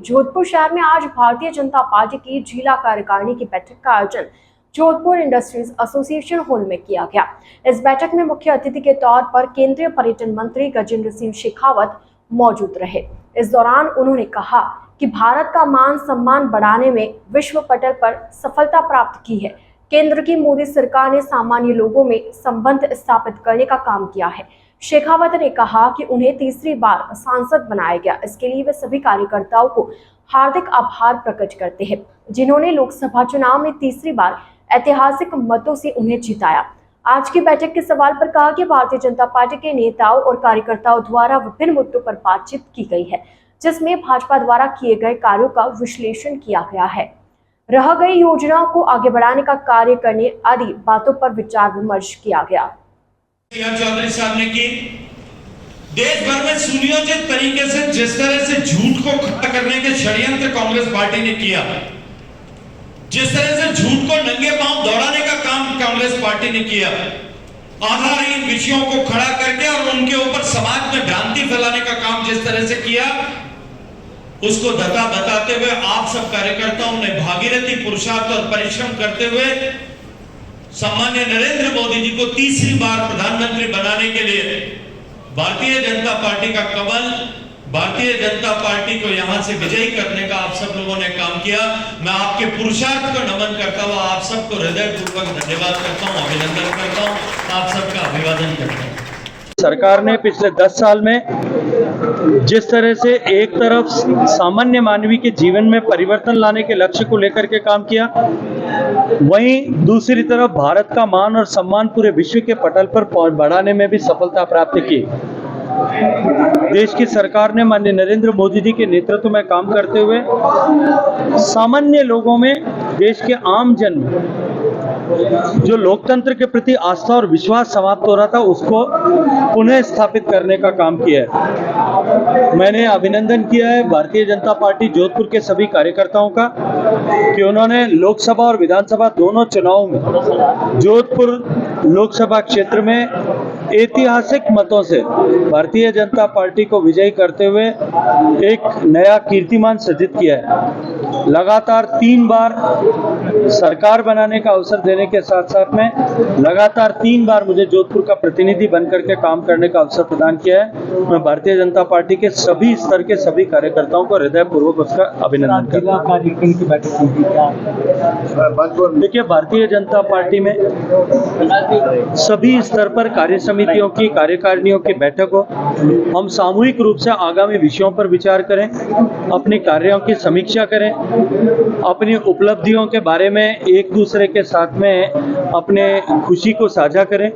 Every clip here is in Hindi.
जोधपुर शहर में आज भारतीय जनता पार्टी की जिला कार्यकारिणी की बैठक का आयोजन जोधपुर इंडस्ट्रीज एसोसिएशन हॉल में किया गया। इस बैठक में मुख्य अतिथि के तौर पर केंद्रीय पर्यटन मंत्री गजेंद्र सिंह शेखावत मौजूद रहे। इस दौरान उन्होंने कहा कि भारत का मान सम्मान बढ़ाने में विश्व पटल पर सफलता प्राप्त की है। केंद्र की मोदी सरकार ने सामान्य लोगों में संबंध स्थापित करने का काम किया है। शेखावत ने कहा कि उन्हें तीसरी बार सांसद बनाया गया, इसके लिए वे सभी कार्यकर्ताओं को हार्दिक आभार प्रकट करते हैं, जिन्होंने लोकसभा चुनाव में तीसरी बार ऐतिहासिक मतों से उन्हें जिताया। आज की बैठक के सवाल पर कहा कि भारतीय जनता पार्टी के नेताओं और कार्यकर्ताओं द्वारा विभिन्न मुद्दों पर बातचीत की गई है, जिसमें भाजपा द्वारा किए गए कार्यों का विश्लेषण किया गया है, रह गई योजनाओं को आगे बढ़ाने का कार्य करने आदि बातों पर विचार विमर्श किया गया। चौधरी साहब ने की देश भर में सुनियोजित तरीके से जिस तरह से झूठ को खत्म करने के षड्यंत्र कांग्रेस पार्टी ने किया, जिस तरह से झूठ को नंगे पांव दौड़ाने का काम कांग्रेस पार्टी ने किया, आधारहीन विषयों को खड़ा करके और उनके ऊपर समाज में भ्रांति फैलाने का काम जिस तरह से किया, उसको धक्का बताते हुए आप सब कार्यकर्ताओं ने भागीरथी पुरुषार्थ और परिश्रम करते हुए सम्मान्य नरेंद्र मोदी जी को तीसरी बार प्रधानमंत्री बनाने के लिए भारतीय जनता पार्टी का कमल, भारतीय जनता पार्टी को यहां से विजयी करने का आप सब लोगों ने काम किया। मैं आपके पुरुषार्थ को नमन करता हुआ आप सबको हृदयपूर्वक धन्यवाद करता हूं, अभिनंदन करता हूं, आप सबका अभिवादन करता हूं। सरकार ने पिछले 10 साल में जिस तरह से एक तरफ सामान्य मानवी के जीवन में परिवर्तन लाने के लक्ष्य को लेकर के काम किया, वहीं दूसरी तरफ भारत का मान और सम्मान पूरे विश्व के पटल पर बढ़ाने में भी सफलता प्राप्त की। देश की सरकार ने माननीय नरेंद्र मोदी जी के नेतृत्व में काम करते हुए सामान्य लोगों में, देश के आम जन में जो लोकतंत्र के प्रति आस्था और विश्वास समाप्त हो रहा था, उसको पुनः स्थापित करने का काम किया है। मैंने अभिनंदन किया है भारतीय जनता पार्टी जोधपुर के सभी कार्यकर्ताओं का कि उन्होंने लोकसभा और विधानसभा दोनों चुनावों में जोधपुर लोकसभा क्षेत्र में ऐतिहासिक मतों से भारतीय जनता पार्टी को विजयी करते हुए एक नया कीर्तिमान सृजित किया है। लगातार 3 बार सरकार बनाने का अवसर देने के साथ साथ में लगातार 3 बार मुझे जोधपुर का प्रतिनिधि बनकर के काम करने का अवसर प्रदान किया है। मैं भारतीय जनता पार्टी के सभी स्तर के सभी कार्यकर्ताओं को हृदयपूर्वक उसका अभिनंदन करता हूं। देखिए, भारतीय जनता पार्टी में सभी स्तर पर कार्य समितियों की, कार्यकारिणियों की बैठक हो, हम सामूहिक रूप से आगामी विषयों पर विचार करें, अपने कार्यों की समीक्षा करें, अपनी उपलब्धियों के बारे में एक दूसरे के साथ में अपने खुशी को साझा करें,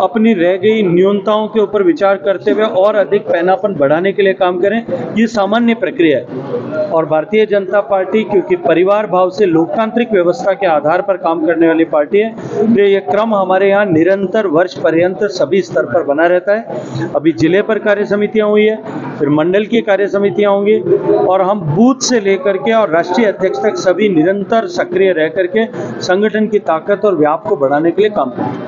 अपनी रह गई न्यूनताओं के ऊपर विचार करते हुए और अधिक पैनापन बढ़ाने के लिए काम करें। ये सामान्य प्रक्रिया है और भारतीय जनता पार्टी क्योंकि परिवार भाव से लोकतांत्रिक व्यवस्था के आधार पर काम करने वाली पार्टी है, तो ये क्रम हमारे यहाँ निरंतर वर्ष पर्यंत सभी स्तर पर बना रहता है। अभी जिले पर कार्य समितियाँ हुई है, फिर मंडल की कार्य समितियाँ होंगी और हम बूथ से लेकर के और राष्ट्रीय अध्यक्ष तक सभी निरंतर सक्रिय रह करके संगठन की ताकत और व्याप को बढ़ाने के लिए काम करें।